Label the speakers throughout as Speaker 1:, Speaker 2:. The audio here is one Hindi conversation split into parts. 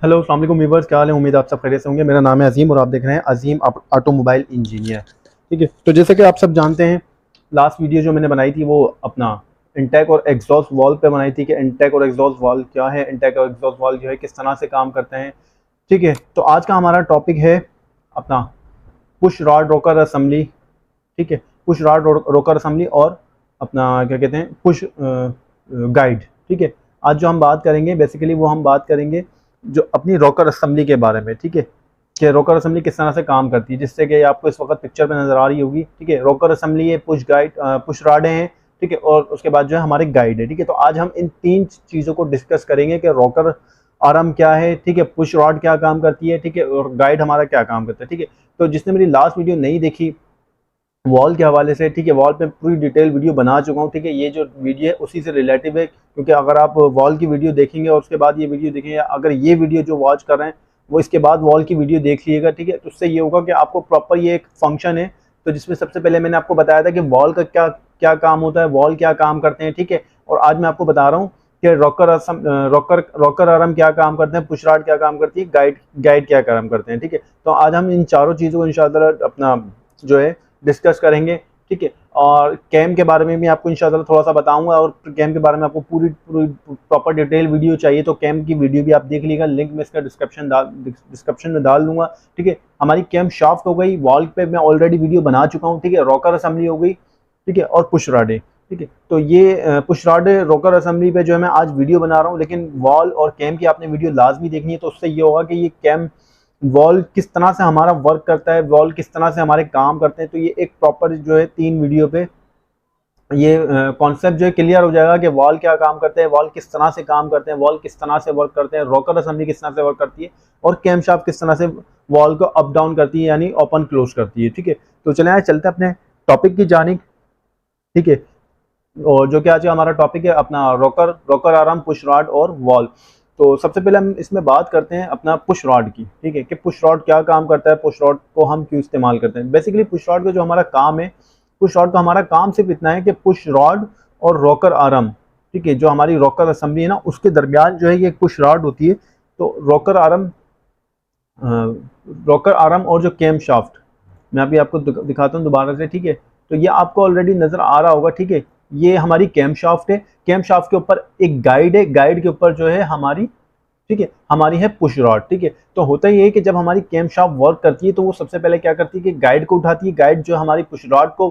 Speaker 1: हेलो अस्सलाम वालेकुम व्यूअर्स, क्या हाल है। उम्मीद आप सब खैरियत से होंगे। मेरा नाम है अजीम और आप देख रहे हैं अजीम ऑटोमोबाइल इंजीनियर। ठीक है, तो जैसे कि आप सब जानते हैं, लास्ट वीडियो जो मैंने बनाई थी वो अपना इंटेक और एग्जॉस्ट वॉल्व पे बनाई थी कि इंटेक और एग्जॉस्ट वॉल्व क्या है, इंटेक और एग्जॉस्ट वॉल्व जो है किस तरह से काम करते हैं। ठीक है, तो आज का हमारा टॉपिक है अपना पुश रॉड रोकर असेंबली। ठीक है, पुश रॉड रोकर असेंबली और अपना क्या कहते हैं पुश गाइड। ठीक है, आज जो हम बात करेंगे बेसिकली वो हम बात करेंगे जो अपनी रोकर असेंबली के बारे में। ठीक है, कि रोकर असेंबली किस तरह से काम करती है, जिससे कि आपको इस वक्त पिक्चर पे नजर आ रही होगी। ठीक है, रोकर असेंबली है, पुश गाइड, पुश रॉडें हैं। ठीक है, और उसके बाद जो है हमारे गाइड है। ठीक है, तो आज हम इन तीन चीज़ों को डिस्कस करेंगे कि रोकर आर्म क्या है, ठीक है, पुश रॉड क्या काम करती है, ठीक है, और गाइड हमारा क्या काम करता है। ठीक है, तो जिसने मेरी लास्ट वीडियो नहीं देखी वॉल के हवाले से, ठीक है, वॉल पे पूरी डिटेल वीडियो बना चुका हूँ। ठीक है, ये जो वीडियो है उसी से रिलेटिव है, क्योंकि अगर आप वॉल की वीडियो देखेंगे और उसके बाद ये वीडियो देखेंगे, अगर ये वीडियो जो वॉच कर रहे हैं वो इसके बाद वॉल की वीडियो देख लीजिएगा। ठीक है, तो उससे ये होगा कि आपको प्रॉपर ये एक फंक्शन है, तो जिसमें सबसे पहले मैंने आपको बताया था कि वॉल का क्या क्या काम होता है, वॉल क्या काम करते हैं। ठीक है, और आज मैं आपको बता रहा हूँ कि रॉकर आर्म क्या काम करते हैं, पुश रॉड क्या काम करती है, गाइड गाइड क्या काम करते हैं। ठीक है, तो आज हम इन चारों चीज़ों को इंशाअल्लाह अपना जो है डिस्कस करेंगे। ठीक है, और कैम के बारे में भी आपको इंशाअल्लाह थोड़ा सा बताऊंगा, और कैम के बारे में आपको पूरी पूरी प्रॉपर डिटेल वीडियो चाहिए तो कैम की वीडियो भी आप देख लीजिएगा, लिंक में इसका डिस्क्रिप्शन में डाल दूंगा। ठीक है, हमारी कैम शाफ्ट हो गई, वॉल पे मैं ऑलरेडी वीडियो बना चुका हूँ। ठीक है, रॉकर असेंबली हो गई, ठीक है, और पुश रॉड है। ठीक है, तो ये पुश रॉड रॉकर असेंबली पे जो है मैं आज वीडियो बना रहा हूँ, लेकिन वॉल और कैम की आपने वीडियो लाजमी देखनी है। तो उससे ये होगा कि ये कैम वॉल किस तरह से हमारा वर्क करता है, वॉल किस तरह से हमारे काम करते हैं। तो ये एक प्रॉपर जो है 3 वीडियो पे ये कॉन्सेप्ट जो है क्लियर हो जाएगा कि वॉल क्या काम करते हैं, वॉल किस तरह से काम करते हैं, वॉल किस तरह से वर्क करते हैं, रॉकर असेंबली किस तरह से वर्क करती है, और कैम शाफ्ट किस तरह से वॉल को अप डाउन करती है, यानी ओपन क्लोज करती है। ठीक है, तो चले आए चलते हैं अपने टॉपिक की जानिब। ठीक है, और जो कि आज हमारा टॉपिक है अपना rocker rocker arm, push rod और वॉल। तो सबसे पहले हम इसमें बात करते हैं अपना पुश रॉड की। ठीक है, कि पुश रॉड क्या काम करता है, पुश रॉड को हम क्यों इस्तेमाल करते हैं। बेसिकली पुश रॉड का जो हमारा काम है, पुश रॉड का हमारा काम सिर्फ इतना है कि पुश रॉड और रॉकर आर्म, ठीक है, जो हमारी रॉकर असेंबली है ना उसके दरमियान जो है ये पुश रॉड होती है। तो रॉकर आर्म और जो कैम शाफ्ट, मैं अभी आपको दिखाता हूँ दोबारा से। ठीक है, तो ये आपको ऑलरेडी नजर आ रहा होगा। ठीक है, ये हमारी कैम शाफ्ट है, कैम शाफ्ट के ऊपर एक गाइड है, गाइड के ऊपर जो है हमारी, ठीक है, हमारी है पुश रॉड। ठीक है, तो होता ही है कि जब हमारी कैम शाफ्ट वर्क करती है तो वो सबसे पहले क्या करती है कि गाइड को उठाती है, गाइड जो हमारी पुश रॉड को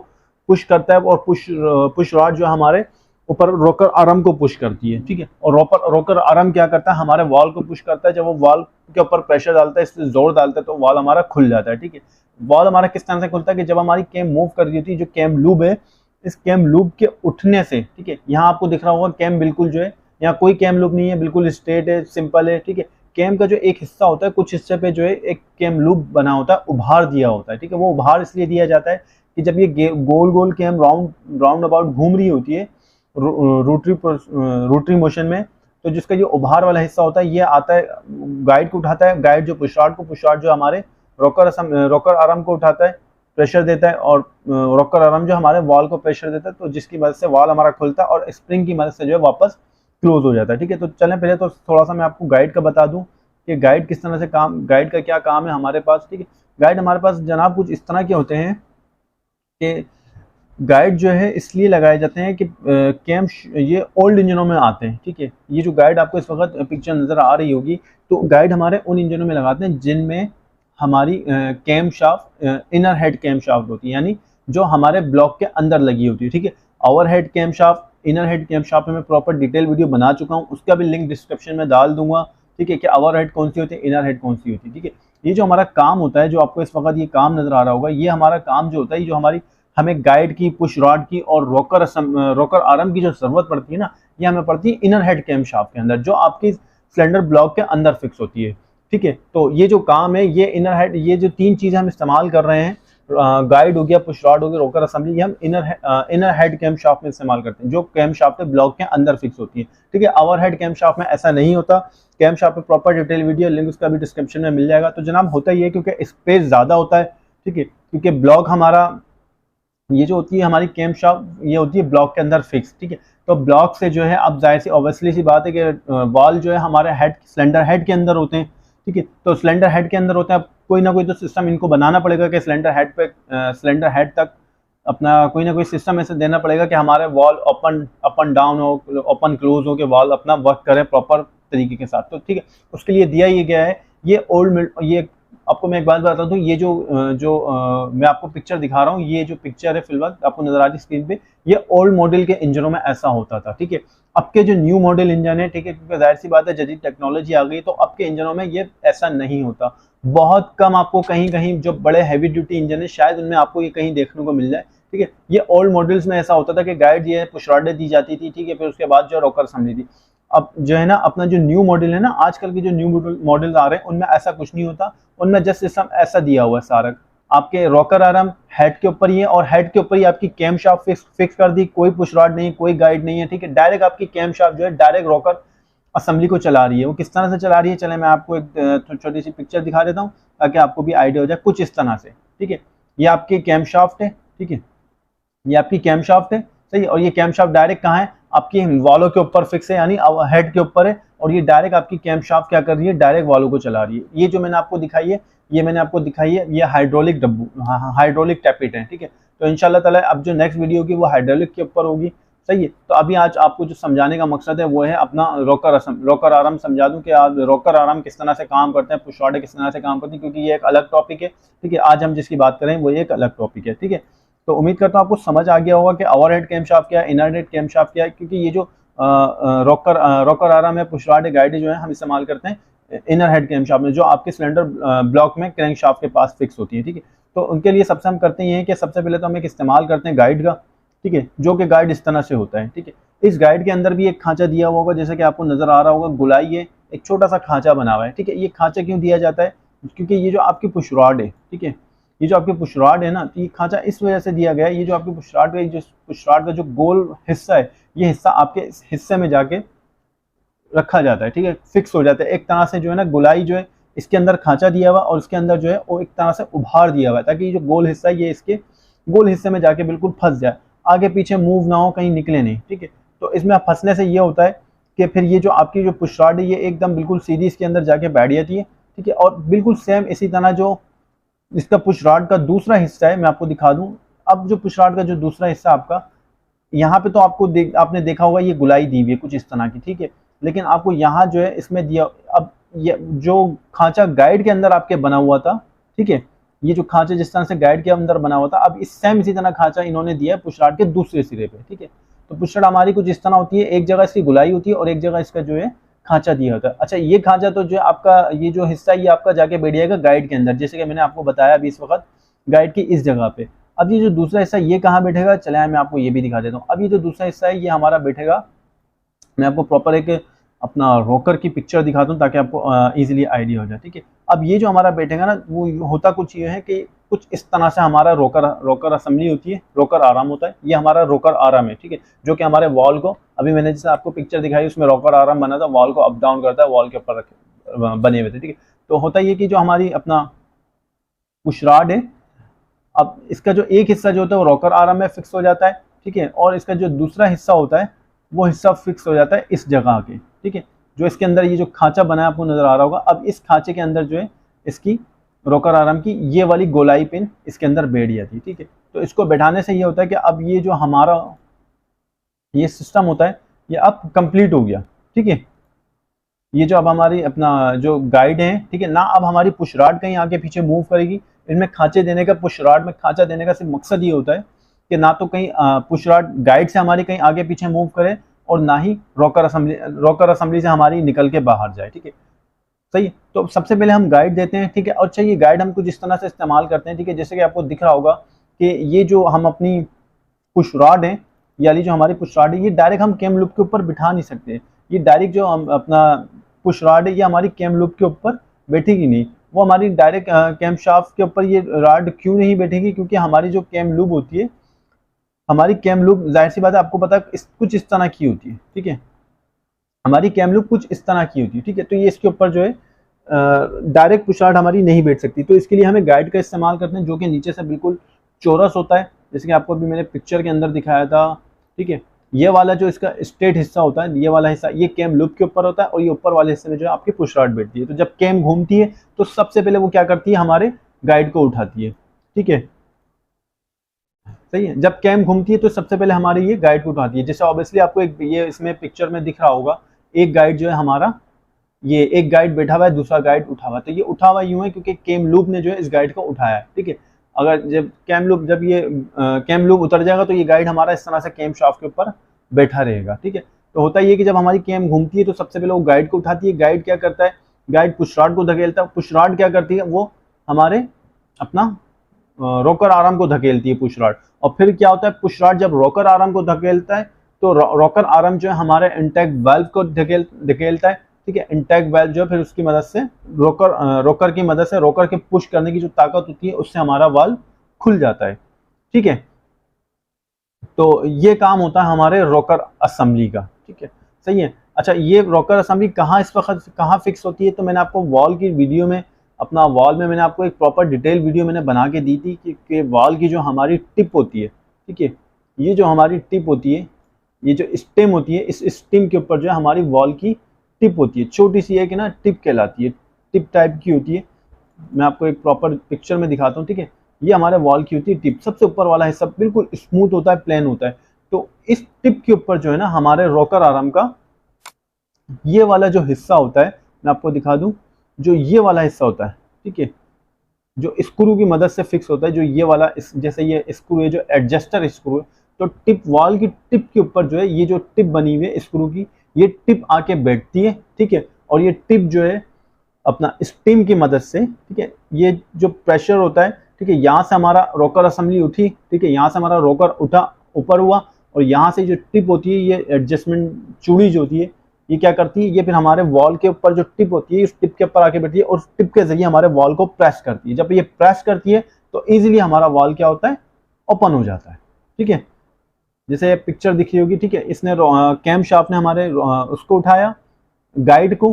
Speaker 1: पुश करता है, और पुश रॉड जो हमारे ऊपर रोकर आर्म को पुश करती है। ठीक है, और रोकर आर्म क्या करता है, हमारे वॉल को पुश करता है। जब वो वॉल के ऊपर प्रेशर डालता है, इससे जोर डालता है, तो वॉल हमारा खुल जाता है। ठीक है, वॉल हमारा किस तरह से खुलता है कि जब हमारी कैम मूव कर रही होती है, जो कैम लूब है, इस कैम लूब के उठने से, ठीक है, यहाँ आपको दिख रहा होगा कैम बिल्कुल जो है, यहाँ कोई कैम लूब नहीं है, बिल्कुल स्ट्रेट है, सिंपल है। ठीक है, कैम का जो एक हिस्सा होता है, कुछ हिस्से पे जो है एक कैम लूब बना होता है, उभार दिया होता है। ठीक है, वो उभार इसलिए दिया जाता है कि जब ये गोल गोल कैम राउंड अबाउट घूम रही होती है रोटरी मोशन में, तो जिसका ये उभार वाला हिस्सा होता है ये आता है, गाइड को उठाता है, गाइड जो पुश रॉड जो हमारे रॉकर आर्म को उठाता है, प्रेशर देता है, और रॉकर आर्म जो हमारे वॉल को प्रेशर देता है, तो जिसकी मदद से वॉल हमारा खुलता है और स्प्रिंग की मदद से जो है वापस क्लोज हो जाता है। ठीक है, तो चलें पहले तो थोड़ा सा मैं आपको गाइड का बता दूं कि गाइड किस तरह से काम, गाइड का क्या काम है हमारे पास। ठीक है, गाइड हमारे पास जनाब कुछ इस तरह के होते हैं कि गाइड जो है इसलिए लगाए जाते हैं कि कैम ये ओल्ड इंजनों में आते हैं। ठीक है, ये जो गाइड आपको इस वक्त पिक्चर नज़र आ रही होगी, तो गाइड हमारे उन इंजनों में लगाते हैं जिनमें हमारी cam shaft inner head cam shaft होती है, यानी जो हमारे ब्लॉक के अंदर लगी होती है। ठीक है, over head cam shaft, inner head cam shaft में प्रॉपर डिटेल वीडियो बना चुका हूँ, उसका भी लिंक डिस्क्रिप्शन में डाल दूंगा। ठीक है, कि ओवर हेड कौन सी होती है, इनर हेड कौन सी होती है। ठीक है, ये जो हमारा काम होता है, जो आपको इस वक्त ये काम नजर आ रहा होगा, ये हमारा काम जो होता है, जो हमारी हमें गाइड की, पुश रॉड की और रॉकर आर्म की जो जरूरत पड़ती है ना, ये हमें पड़ती है इनर हेड कैम शाफ्ट के अंदर, जो आपकी सिलेंडर ब्लॉक के अंदर फिक्स होती है। ठीक है, तो ये जो काम है, ये इनर हेड, ये जो 3 चीजें हम इस्तेमाल कर रहे हैं, गाइड हो गया, पुश रॉड हो गया, रॉकर असेंबली, ये हम इनर हेड कैम शाफ्ट में इस्तेमाल करते हैं, जो कैम शाफ्ट है ब्लॉक के अंदर फिक्स होती है। ठीक है, ओवर हेड कैम शाफ्ट में ऐसा नहीं होता। कैम शाफ्ट पे प्रॉपर डिटेल वीडियो, लिंक उसका भी डिस्क्रिप्शन में मिल जाएगा। तो जनाब होता ही है क्योंकि स्पेस ज्यादा होता है। ठीक है, क्योंकि ब्लॉक हमारा, ये जो होती है हमारी कैम शाफ्ट, ये होती है ब्लॉक के अंदर फिक्स। ठीक है, तो ब्लॉक से जो है अब जाहिर सी ऑब्वियसली सी बात है कि वॉल जो है हमारे हेड, सिलेंडर हेड के अंदर होते हैं, ठीक है। तो सिलेंडर हेड के अंदर होता है, कोई ना कोई तो सिस्टम इनको बनाना पड़ेगा कि सिलेंडर हेड तक अपना कोई ना कोई सिस्टम ऐसे देना पड़ेगा कि हमारे वॉल ओपन डाउन हो, ओपन क्लोज हो, के वॉल अपना वर्क करे प्रॉपर तरीके के साथ। तो ठीक है, उसके लिए दिया ये गया है। ये आपको मैं एक बात बता दूं, ये मैं आपको पिक्चर दिखा रहा हूँ, ये जो पिक्चर है फिलहाल आपको नजर आ रही स्क्रीन पे, ये ओल्ड मॉडल के इंजनों में ऐसा होता था। ठीक है, अब के जो न्यू मॉडल इंजन है, ठीक है, क्योंकि जाहिर सी बात है जदीद टेक्नोलॉजी आ गई, तो अब के इंजनों में ये ऐसा नहीं होता। बहुत कम आपको कहीं कहीं जो बड़े हैवी ड्यूटी इंजन है शायद उनमें आपको ये कहीं देखने को मिल जाए। ठीक है, ये ओल्ड मॉडल्स में ऐसा होता था कि गाइड ये पुश रॉडें दी जाती थी, ठीक है, फिर उसके बाद जो रॉकर असेंबली थी। अब जो है ना अपना जो न्यू मॉडल है ना, आजकल के जो न्यू मॉडल आ रहे हैं उनमें ऐसा कुछ नहीं होता। उनमें जस्ट सिस्टम ऐसा दिया हुआ है सारा, आपके रॉकर आर्म हेड के ऊपर ही है और हेड के ऊपर ही आपकी कैम शाफ्ट फिक्स कर दी, कोई पुश रॉड नहीं, कोई गाइड नहीं है। ठीक है, डायरेक्ट आपकी कैम शाफ्ट जो है डायरेक्ट रॉकर असेंबली को चला रही है। वो किस तरह से चला रही है, चले मैं आपको एक छोटी सी पिक्चर दिखा देता हूँ ताकि आपको भी आइडिया हो जाए कुछ इस तरह से। ठीक है, ये आपकी कैम शाफ्ट है, ठीक है, ये आपकी कैम शाफ्ट है, सही। और ये कैम शाफ्ट डायरेक्ट कहाँ है, आपकी वॉलों के ऊपर फिक्स है, यानी हेड के ऊपर है, और ये डायरेक्ट आपकी कैम शाफ्ट क्या कर रही है, डायरेक्ट वॉलों को चला रही है। ये जो मैंने आपको दिखाई है, ये हाइड्रोलिक डब्बू, हाइड्रोलिक टैपिट है। ठीक है, तो इंशाल्लाह ताला अब जो नेक्स्ट वीडियो होगी वो हाइड्रोलिक के ऊपर होगी, सही है। तो अभी आज आपको जो समझाने का मकसद है वो है अपना रॉकर आर्म समझा दूं कि आज रॉकर आर्म किस तरह से काम करते हैं, पुश रॉड किस तरह से काम करती है, क्योंकि ये एक अलग टॉपिक है। ठीक है, आज हम जिसकी बात करें वो एक अलग टॉपिक है। ठीक है, तो उम्मीद करता हूँ आपको समझ आ गया होगा कि ओवरहेड कैम शाफ्ट क्या है, इनर हेड कैम शाफ्ट क्या है, क्योंकि ये जो रॉकर आर्म है, पुश रॉड गाइड जो है हम इस्तेमाल करते हैं इनर हेड कैम शाफ्ट में, जो आपके सिलेंडर ब्लॉक में क्रैंक शाफ्ट के पास फिक्स होती है। ठीक है, तो उनके लिए सबसे हम करते हैं कि सबसे पहले तो हम एक इस्तेमाल करते हैं गाइड का। ठीक है, जो कि गाइड इस तरह से होता है। ठीक है, इस गाइड के अंदर भी एक खांचा दिया हुआ होगा, जैसे कि आपको नजर आ रहा होगा, गुलाई है, एक छोटा सा खांचा बना हुआ है। ठीक है, ये खांचा क्यों दिया जाता है, क्योंकि ये जो आपकी पुश रॉड है, ठीक है, ये जो आपकी पुश रॉड है ना, तो ये खांचा इस वजह से दिया गया है, ये जो आपकी पुश रॉड का जो गोल हिस्सा है, ये हिस्सा आपके इस हिस्से में जाके रखा जाता है। ठीक है, फिक्स हो जाता है एक तरह से, जो है ना गुलाई जो है इसके अंदर खांचा दिया हुआ और इसके अंदर जो है वो एक तरह से उभार दिया हुआ है, ताकि ये जो गोल हिस्सा है ये इसके गोल हिस्से में जाके बिल्कुल फंस जाए, आगे पीछे मूव ना हो, कहीं निकले नहीं। ठीक है, तो इसमें फंसने से ये होता है कि फिर ये जो आपकी जो पुश रॉड है ये एकदम बिल्कुल सीधी इसके अंदर जाके बैठ जाती है। ठीक है, और बिल्कुल सेम इसी तरह जो इसका पुश रॉड का दूसरा हिस्सा है, मैं आपको दिखा दूं। अब जो पुश रॉड का जो दूसरा हिस्सा आपका, यहाँ पे तो आपने देखा होगा ये गुलाई दी हुई है कुछ इस तरह की। ठीक है, लेकिन आपको यहाँ जो है इसमें दिया, अब ये जो खांचा गाइड के अंदर आपके बना हुआ था, ठीक है, ये जो खांचा जिस तरह से गाइड के अंदर बना हुआ था, अब इस सेम इसी तरह खांचा इन्होंने दिया है पुश रॉड के दूसरे सिरे पे। ठीक है, तो पुश रॉड हमारी कुछ इस तरह होती है, एक जगह इसकी गुलाई होती है और एक जगह इसका जो है खांचा दिया होता है। अच्छा, ये खांचा तो जो है आपका ये जो हिस्सा ये आपका जाके बैठ जाएगा गाइड के अंदर, जैसे कि मैंने आपको बताया अभी इस वक्त गाइड की इस जगह पे। अब ये जो दूसरा हिस्सा ये कहाँ बैठेगा, चले मैं आपको ये भी दिखा देता हूँ। अब ये जो दूसरा हिस्सा है ये हमारा बैठेगा, मैं आपको प्रॉपर एक अपना रॉकर की पिक्चर दिखाता हूँ ताकि आपको इजीली आइडिया हो जाए। ठीक है, अब ये जो हमारा बैठेगा ना, वो होता कुछ ये है कि कुछ इस तरह से हमारा रॉकर असेंबली होती है, रॉकर आराम होता है, ये हमारा रॉकर आराम है। ठीक है, जो कि हमारे वॉल को, अभी मैंने जैसे आपको पिक्चर दिखाई उसमें रॉकर आराम बना था, वॉल को अप डाउन करता है, वॉल के ऊपर बने हुए थे। ठीक है, तो होता ये कि जो हमारी अपना पुश रॉड है, अब इसका जो एक हिस्सा जो होता है वो रॉकर आर्म में फिक्स हो जाता है। ठीक है, और इसका जो दूसरा हिस्सा होता है वो हिस्सा फिक्स हो जाता है इस जगह के। ठीक है, जो इसके अंदर ये जो खांचा बना है आपको नजर आ रहा होगा, अब इस खांचे के अंदर जो है इसकी रॉकर आर्म की ये वाली गोलाई पिन इसके अंदर बैठ जाती है। ठीक है, तो इसको बैठाने से ये होता है कि अब ये जो हमारा ये सिस्टम होता है ये अब कंप्लीट हो गया। ठीक है, ये जो अब हमारी अपना जो गाइड है, ठीक है ना, अब हमारी पुश रॉड कहीं आगे पीछे मूव करेगी। इनमें खांचे देने का, पुश रॉड में खांचा देने का सिर्फ मकसद ये होता है कि ना तो कहीं पुश रॉड गाइड से हमारी कहीं आगे पीछे मूव करे और ना ही रॉकर असेंबली से हमारी निकल के बाहर जाए। ठीक है, सही है। तो सबसे पहले हम गाइड देते हैं। ठीक है, और अच्छा ये गाइड हम कुछ इस तरह से इस्तेमाल करते हैं। ठीक है, जैसे कि आपको दिख रहा होगा कि ये जो हम अपनी पुश रॉड है, यानी जो हमारी पुश रॉड है, ये डायरेक्ट हम कैम लूप के ऊपर बिठा नहीं सकते। ये डायरेक्ट जो हम अपना पुश रॉड है ये हमारी कैम लूप के ऊपर बैठेगी नहीं, वो हमारी डायरेक्ट कैम शाफ्ट के ऊपर ये रॉड क्यों नहीं बैठेगी, क्योंकि हमारी जो कैम लूप होती है, हमारी कैम लूप जाहिर सी बात है आपको पता है कुछ इस तरह की होती है। ठीक है, हमारी कैम लूप कुछ इस तरह की होती है। ठीक है, तो ये इसके ऊपर जो है डायरेक्ट पुश रॉड हमारी नहीं बैठ सकती, तो इसके लिए हमें गाइड का इस्तेमाल करते हैं, जो कि नीचे से बिल्कुल चौरस होता है, जैसे कि आपको अभी मैंने पिक्चर के अंदर दिखाया था। ठीक है, ये वाला जो इसका स्ट्रेट हिस्सा होता है, ये वाला हिस्सा ये कैम लूप के ऊपर होता है, और ये ऊपर वाले हिस्से में जो है आपकी पुश रॉड बैठती है। तो जब कैम घूमती है तो सबसे पहले वो क्या करती है, हमारे गाइड को उठाती है, ठीक है, सही है। जब कैम घूमती है तो सबसे पहले हमारी ये गाइड को उठाती है। जैसे ऑब्वियसली आपको एक ये इसमें पिक्चर में दिख रहा होगा, एक गाइड जो है हमारा, ये एक गाइड बैठा हुआ है, दूसरा गाइड उठा हुआ है। तो ये उठा हुआ यूं है क्योंकि कैम लूप ने जो है इस गाइड को उठाया है, ठीक है। अगर जब जब ये कैम लूप उतर जाएगा तो ये गाइड हमारा इस तरह से कैम शाफ्ट के ऊपर बैठा रहेगा, ठीक है। तो होता ये कि जब हमारी कैम घूमती है तो सबसे पहले वो गाइड को उठाती है। गाइड क्या करता है, गाइड पुश रॉड को धकेलता है। पुश रॉड क्या करती है, वो हमारे अपना रोकर आर्म को धकेलती है पुश रॉड। और फिर क्या होता है, पुश रॉड जब रोकर आर्म को धकेलता है तो रोकर आर्म जो है हमारे इंटैक्ट वाल्व को धकेलता है, ठीक है। इंटैक्ट वाल्व जो है फिर उसकी मदद से रोकर की मदद से, रोकर के पुश करने की जो ताकत होती है उससे हमारा वाल्व खुल जाता है, ठीक है। तो ये काम होता है हमारे रोकर असेंबली का, ठीक है, सही है। अच्छा, ये रोकर असेंबली कहाँ इस वक्त कहाँ फिक्स होती है, तो मैंने आपको वॉल की वीडियो में, अपना वॉल में मैंने आपको एक प्रॉपर डिटेल वीडियो मैंने बना के दी थी कि वॉल की जो हमारी टिप होती है, ठीक है, ये जो हमारी टिप होती है, ये जो स्टेम होती है, इस स्टेम के ऊपर जो है हमारी वॉल की टिप होती है, छोटी सी है कि ना, टिप कहलाती है, टिप टाइप की होती है। मैं आपको एक प्रॉपर पिक्चर में दिखाता हूँ, ठीक है। ये हमारे वॉल की होती है टिप, सबसे ऊपर वाला हिस्सा बिल्कुल स्मूथ होता है, प्लेन होता है। तो इस टिप के ऊपर जो है ना हमारे रोकर आर्म का ये वाला जो हिस्सा होता है, मैं आपको दिखा दूं, जो ये वाला हिस्सा होता है, ठीक है, जो स्क्रू की मदद से फिक्स होता है, जो ये वाला जैसे ये स्क्रू है, जो एडजस्टर स्क्रू है, तो टिप वॉल की टिप के ऊपर जो है ये जो टिप बनी हुई है स्क्रू की, ये टिप आके बैठती है, ठीक है। और ये टिप जो है अपना स्टीम की मदद से, ठीक है, ये जो प्रेशर होता है, ठीक है, यहाँ से हमारा रोकर असेंबली उठी, ठीक है, यहाँ से हमारा रोकर उठा, ऊपर हुआ, और यहाँ से जो टिप होती है, ये एडजस्टमेंट चूड़ी जो होती है, ये क्या करती है, ये फिर हमारे वॉल के ऊपर जो टिप होती है, इस टिप के ऊपर आके बैठती है और उस टिप के जरिए हमारे वॉल को प्रेस करती है। जब ये प्रेस करती है तो इजीली हमारा वॉल क्या होता है, ओपन हो जाता है, ठीक है। जैसे पिक्चर दिख रही होगी, ठीक है, इसने कैम शाफ्ट ने हमारे उसको उठाया, गाइड को,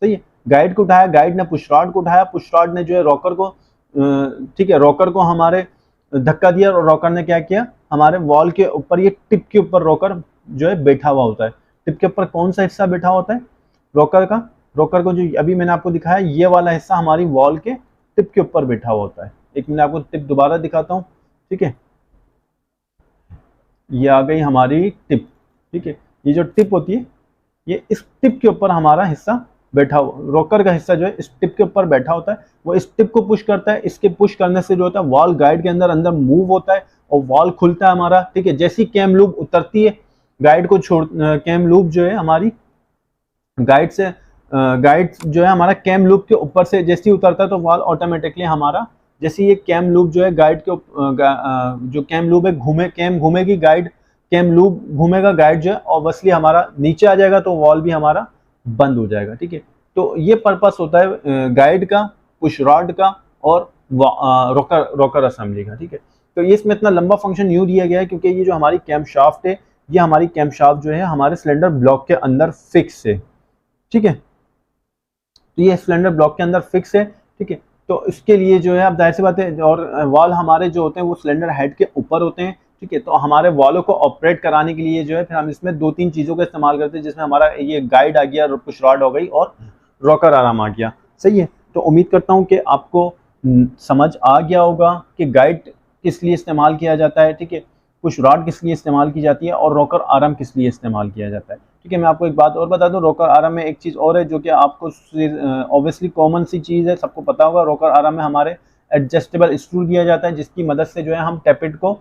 Speaker 1: सही है, गाइड को उठाया, गाइड ने पुश रॉड को उठाया, पुश रॉड ने जो है रोकर को, ठीक है, रोकर को हमारे धक्का दिया, और रोकर ने क्या किया, हमारे वॉल के ऊपर, ये टिप के ऊपर रोकर जो है बैठा हुआ होता है। टिप के ऊपर कौन सा हिस्सा बैठा होता है, रोकर का, रोकर को जो अभी मैंने आपको दिखाया, ये वाला हिस्सा हमारी वॉल के टिप के ऊपर बैठा हुआ होता है। एक मैंने आपको टिप दोबारा दिखाता हूँ, ठीक है, ये आ गई हमारी टिप, ठीक है। ये जो टिप होती है, ये इस टिप के ऊपर हमारा हिस्सा बैठा हुआ, रोकर का हिस्सा जो है इस टिप के ऊपर बैठा होता है, वो इस टिप को पुश करता है। इसके पुश करने से जो होता है वॉल गाइड के अंदर अंदर मूव होता है और वॉल खुलता है हमारा, ठीक है। जैसी कैम लूप उतरती है, गाइड को छोड़, कैम लूप जो है हमारी गाइड से, गाइड जो है हमारा कैम लूप के ऊपर से जैसे ही उतरता है तो वॉल ऑटोमेटिकली हमारा, जैसे ये कैम लूप जो है गाइड के जो कैम लूप है घूमे, कैम घूमेगी, गाइड कैम लूप घूमेगा, गाइड जो है ऑब्वियसली हमारा नीचे आ जाएगा, तो वॉल भी हमारा बंद हो जाएगा, ठीक है। तो ये पर्पस होता है गाइड का, पुश रॉड का, और रोकर असेंबली का, ठीक है। तो ये इसमें इतना लंबा फंक्शन यूं दिया गया है क्योंकि ये जो हमारी कैम शाफ्ट है, ये हमारी कैम शाफ्ट जो है हमारे सिलेंडर ब्लॉक के अंदर फिक्स है, ठीक है। तो ये सिलेंडर ब्लॉक के अंदर फिक्स है, ठीक है। तो इसके लिए जो है अब जाहिर सी बात है, और वॉल हमारे जो होते हैं वो सिलेंडर हेड के ऊपर होते हैं, ठीक है। तो हमारे वॉलों को ऑपरेट कराने के लिए जो है फिर हम इसमें 2-3 चीज़ों का इस्तेमाल करते हैं, जिसमें हमारा ये गाइड आ गया, पुश रॉड हो गई, और रोकर आर्म आ गया, सही है। तो उम्मीद करता हूँ कि आपको समझ आ गया होगा कि गाइड किस लिए इस्तेमाल किया जाता है, ठीक है, पुश रॉड किस लिए इस्तेमाल की जाती है, और रोकर आर्म किस लिए इस्तेमाल किया जाता है, ठीक है। मैं आपको एक बात और बता दूं, रोकर आर्म में एक चीज़ और है जो कि आपको ऑब्वियसली कॉमन सी चीज़ है, सबको पता होगा। रोकर आर्म में हमारे एडजस्टेबल स्क्रू दिया जाता है, जिसकी मदद से जो है हम टैपिट को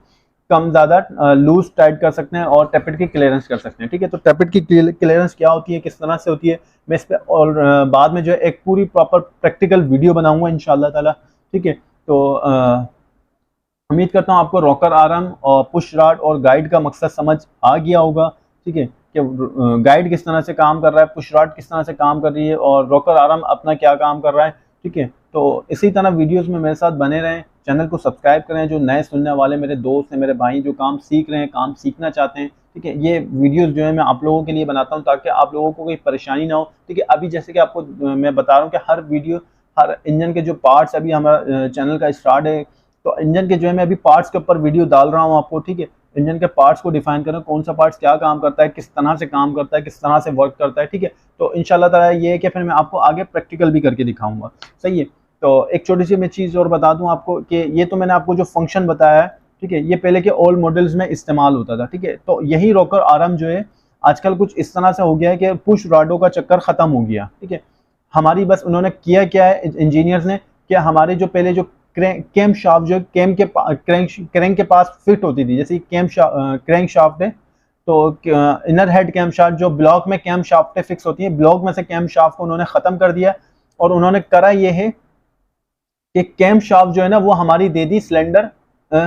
Speaker 1: कम ज़्यादा लूज टाइट कर सकते हैं और टैपिट की क्लियरेंस कर सकते हैं, ठीक है। तो टैपिट की क्लियरेंस क्या होती है, किस तरह से होती है, मैं इस पर और बाद में जो है एक पूरी प्रॉपर प्रैक्टिकल वीडियो बनाऊंगा इंशाल्लाह ताला, ठीक है। तो उम्मीद करता हूँ आपको रोकर आर्म और पुश रॉड और गाइड का मकसद समझ आ गया होगा, ठीक है, कि गाइड किस तरह से काम कर रहा है, पुश रॉड किस तरह से काम कर रही है, और रोकर आर्म अपना क्या काम कर रहा है, ठीक है। तो इसी तरह वीडियोस में मेरे साथ बने रहें, चैनल को सब्सक्राइब करें। जो नए सुनने वाले मेरे दोस्त हैं, मेरे भाई जो काम सीख रहे हैं, काम सीखना चाहते हैं, ठीक है, ये वीडियोस जो है मैं आप लोगों के लिए बनाता हूँ ताकि आप लोगों को कोई परेशानी ना हो, ठीक है। अभी जैसे कि आपको मैं बता रहा हूँ कि हर वीडियो, हर इंजन के जो पार्ट्स, अभी हमारा चैनल का स्टार्ट है, तो इंजन के जो है मैं अभी पार्ट्स के ऊपर वीडियो डाल रहा हूँ आपको, ठीक है। इंजन के पार्ट्स को डिफाइन कर रहे हैं, कौन सा पार्ट्स क्या काम करता है, किस तरह से काम करता है, किस तरह से वर्क करता है, ठीक है। तो इंशाल्लाह ताला ये है कि फिर मैं आपको आगे प्रैक्टिकल भी करके दिखाऊंगा, सही है। तो एक छोटी सी मैं चीज़ और बता दूं आपको कि ये तो मैंने आपको जो फंक्शन बताया है, ठीक है, ये पहले के ओल्ड मॉडल्स में इस्तेमाल होता था, ठीक है। तो यही रोकर आर्म जो है आजकल कुछ इस तरह से हो गया है कि पुश रॉडों का चक्कर ख़त्म हो गया, ठीक है। हमारी बस उन्होंने किया क्या है इंजीनियर्स ने, कि हमारे जो पहले जो कैम शाफ्ट जो कैम के क्रैंक के पास फिट होती थी, जैसे क्रैंक शाफ्ट है, तो इनर हेड कैम शाफ्ट जो ब्लॉक में कैम शाफ्ट फिक्स होती है, ब्लॉक में से कैम शाफ्ट को उन्होंने ख़त्म कर दिया और उन्होंने करा ये है कि कैम शाफ्ट जो है ना वो हमारी दे दी सिलेंडर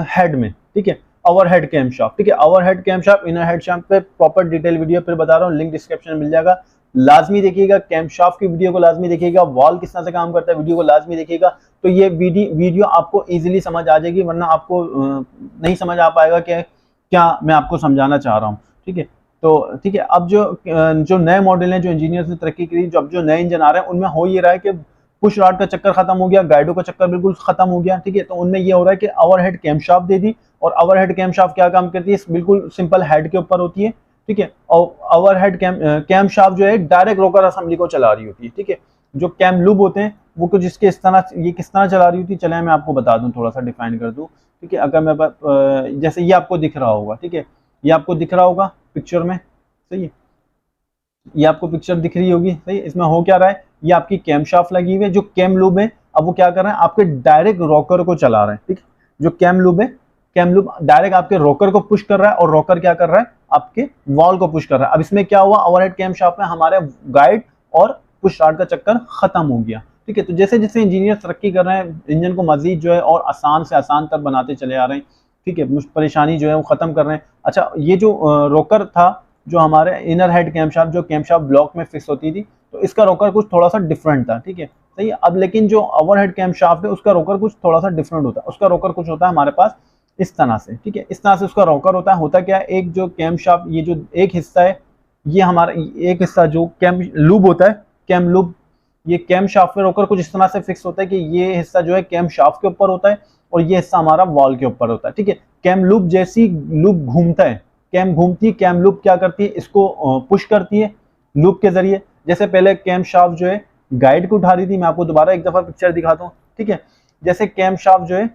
Speaker 1: हेड में, ठीक है, ओवर हेड कैम शाफ्ट, ठीक है। Over head cam shaft, inner head shaft पे प्रॉपर डिटेल वीडियो फिर बता रहा हूँ, लिंक डिस्क्रिप्शन में मिल जाएगा, लाजमी देखिएगा। कैम शाफ्ट की वीडियो को लाजमी देखिएगा, वॉल किस तरह से काम करता है वीडियो को लाजमी देखिएगा, तो ये वीडियो आपको इजीली समझ आ जाएगी, वरना आपको नहीं समझ आ पाएगा कि क्या मैं आपको समझाना चाह रहा हूँ, ठीक है। तो ठीक है, अब जो नए मॉडल हैं, जो इंजीनियर्स ने तरक्की करी, जो नए इंजन आ रहे हैं, उनमें हो ये रहा है कि पुश रॉड का चक्कर खत्म हो गया, गाइडों का चक्कर बिल्कुल खत्म हो गया, ठीक है। तो उनमें ये हो रहा है कि ओवरहेड कैम शाफ्ट दे दी, और ओवरहेड कैम शाफ्ट क्या काम करती है, बिल्कुल सिंपल हेड के ऊपर होती है, ठीक है। और ओवरहेड कैम शाफ्ट जो है डायरेक्ट रोकर असेंबली को चला रही होती है, ठीक है। जो कैम लूब होते हैं वो कुछ इसके इस तरह, ये किस तरह चला रही होती है, चले मैं आपको बता दूं, थोड़ा सा डिफाइन कर दूं, ठीक है। अगर मैं जैसे ये आपको दिख रहा होगा, ठीक है, ये आपको दिख रहा होगा पिक्चर में, सही है, ये आपको पिक्चर दिख रही होगी, सही। इसमें हो क्या रहा है, ये आपकी कैम शाफ्ट लगी हुई है, जो कैम लूब है अब वो क्या कर रहे हैं, आपके डायरेक्ट रॉकर को चला रहे हैं, ठीक है। जो कैम लूब है, कैम लूब डायरेक्ट आपके रॉकर को पुश कर रहा है, और रॉकर क्या कर रहा है, आपके वॉल को पुश कर रहा है। अब इसमें क्या हुआ, ओवरहेड कैम शाफ्ट में हमारे गाइड और पुश रॉड का चक्कर खत्म हो गया, ठीक है। तो जैसे जैसे इंजीनियर तरक्की कर रहे हैं, इंजन को मजीद जो है और आसान से आसान तक बनाते चले आ रहे हैं, ठीक है, परेशानी जो है वो खत्म कर रहे हैं। अच्छा, ये जो रॉकर था, जो हमारे इनर हेड कैम शाफ्ट, जो कैम शाफ्ट ब्लॉक में फिक्स होती थी, तो इसका रोकर कुछ थोड़ा सा डिफरेंट था, ठीक है, सही है। अब लेकिन जो ओवरहेड कैम शाफ्ट है उसका रोकर कुछ थोड़ा सा डिफरेंट होता है, उसका रोकर कुछ होता है हमारे पास इस तरह से, ठीक है, इस तरह से उसका रोकर होता क्या है, एक जो कैम शाफ्ट, ये जो एक हिस्सा है, ये हमारा एक हिस्सा जो कैम लूब होता है, कैम लूब, ये कैम शाफ्ट में रोकर कुछ इस तरह से फिक्स होता है कि ये हिस्सा जो है कैम शाफ्ट के ऊपर होता है और ये हिस्सा हमारा वॉल के ऊपर होता है, ठीक है। कैम लूब जैसी लूब घूमता है, कैम घूमती है, कैम लूब क्या करती है, इसको पुश करती है लूब के जरिए। जैसे पहले कैम शाफ्ट जो है गाइड को उठा रही थी, मैं आपको दोबारा एक दफा पिक्चर दिखाता हूँ, ठीक है। जैसे कैम शाफ्ट जो है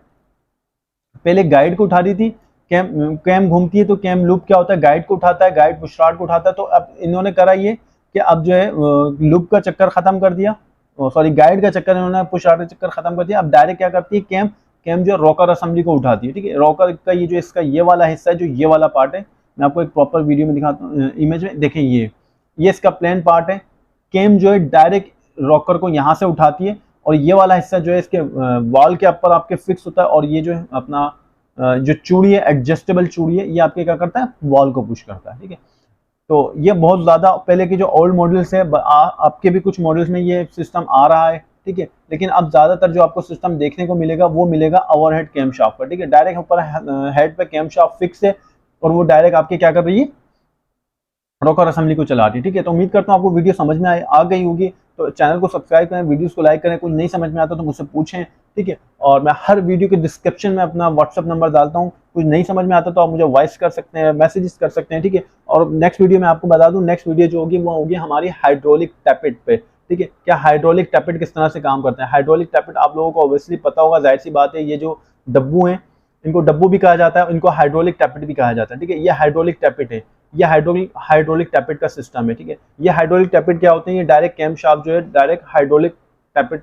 Speaker 1: पहले गाइड को उठा रही थी, कैम घूमती है तो कैम लूब क्या होता है, गाइड को उठाता है, गाइड पुश रॉड को उठाता है। तो अब इन्होंने करा ये कि अब जो है लूब का चक्कर खत्म कर दिया, सॉरी गाइड का चक्कर इन्होंने पुश रॉड का चक्कर खत्म कर दिया। अब डायरेक्ट क्या करती है, कैम जो रॉकर असेंबली को उठाती है, ठीक है। रॉकर का ये जो इसका ये वाला हिस्सा है, जो ये वाला पार्ट है, मैं आपको एक प्रॉपर वीडियो में दिखाता हूँ, इमेज में देखें, ये इसका प्लेन पार्ट है। कैम जो है डायरेक्ट रॉकर को यहाँ से उठाती है, और ये वाला हिस्सा जो है इसके वॉल के ऊपर आपके फिक्स होता है, और ये जो है अपना जो चूड़ी है, एडजस्टेबल चूड़ी है, ये आपके क्या करता है, वॉल को पुश करता है, ठीक है। तो ये बहुत ज़्यादा पहले के जो ओल्ड मॉडल्स है, आपके भी कुछ मॉडल्स में ये सिस्टम आ रहा है, ठीक है। लेकिन अब ज़्यादातर जो आपको सिस्टम देखने को मिलेगा वो मिलेगा ओवरहेड कैम शाफ्ट पर, ठीक है। डायरेक्ट ऊपर हेड पे कैम शाफ्ट फिक्स है, और वो डायरेक्ट आपके क्या कर रही है, रॉकर असेंबली को चला रही है, ठीक है। तो उम्मीद करता हूँ आपको वीडियो समझ में आ गई होगी। तो चैनल को सब्सक्राइब करें, वीडियोस को लाइक करें, कुछ नहीं समझ में आता तो मुझसे पूछें, ठीक है। और मैं हर वीडियो के डिस्क्रिप्शन में अपना व्हाट्सअप नंबर डालता हूँ, कुछ नहीं समझ में आता तो आप मुझे वॉइस कर सकते हैं, मैसेजेस कर सकते हैं, ठीक है। और नेक्स्ट वीडियो में आपको बता दूँ, नेक्स्ट वीडियो जो होगी वो होगी हमारी हाइड्रोलिक टैपेट पे, ठीक है। क्या हाइड्रोलिक टैपेट किस तरह से काम करते हैं। हाइड्रोलिक टैपेट आप लोगों को ऑब्वियसली पता होगा, जाहिर सी बात है, ये जो डब्बू हैं इनको डब्बू भी कहा जाता है, इनको हाइड्रोलिक टैपेट भी कहा जाता है, ठीक है। ये हाइड्रोलिक टैपेट है, ये हाइड्रोलिक टैपेट का सिस्टम है, ठीक है। ये हाइड्रोलिक टैपेट क्या होते हैं, ये डायरेक्ट कैम शाफ्ट जो है डायरेक्ट हाइड्रोलिक टैपेट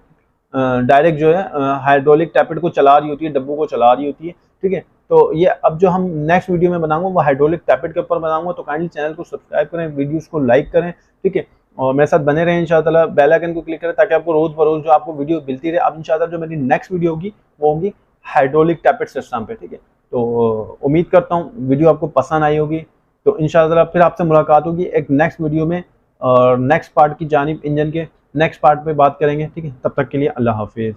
Speaker 1: डायरेक्ट जो है हाइड्रोलिक टैपेट को चला रही होती है, डब्बू को चला रही होती है, ठीक है। तो ये अब जो हम नेक्स्ट वीडियो में बनाऊंगा वो हाइड्रोलिक टैपेट के ऊपर बनाऊंगा। तो काइंडली चैनल को सब्सक्राइब करें, वीडियोस को लाइक करें, ठीक है, और मेरे साथ बने रहें इंशाअल्लाह। बेल आइकन को क्लिक करें ताकि आपको रोज बरोज जो आपको वीडियो मिलती रहे। अब इंशाअल्लाह जो मेरी नेक्स्ट वीडियो होगी वो होगी हाइड्रोलिक टैपेट सिस्टम पे, ठीक है। तो उम्मीद करता हूँ वीडियो आपको पसंद आई होगी। तो इंशाअल्लाह फिर आपसे मुलाकात होगी एक नेक्स्ट वीडियो में, और नेक्स्ट पार्ट की जानिब इंजन के नेक्स्ट पार्ट पे बात करेंगे, ठीक है। तब तक के लिए अल्लाह हाफिज़।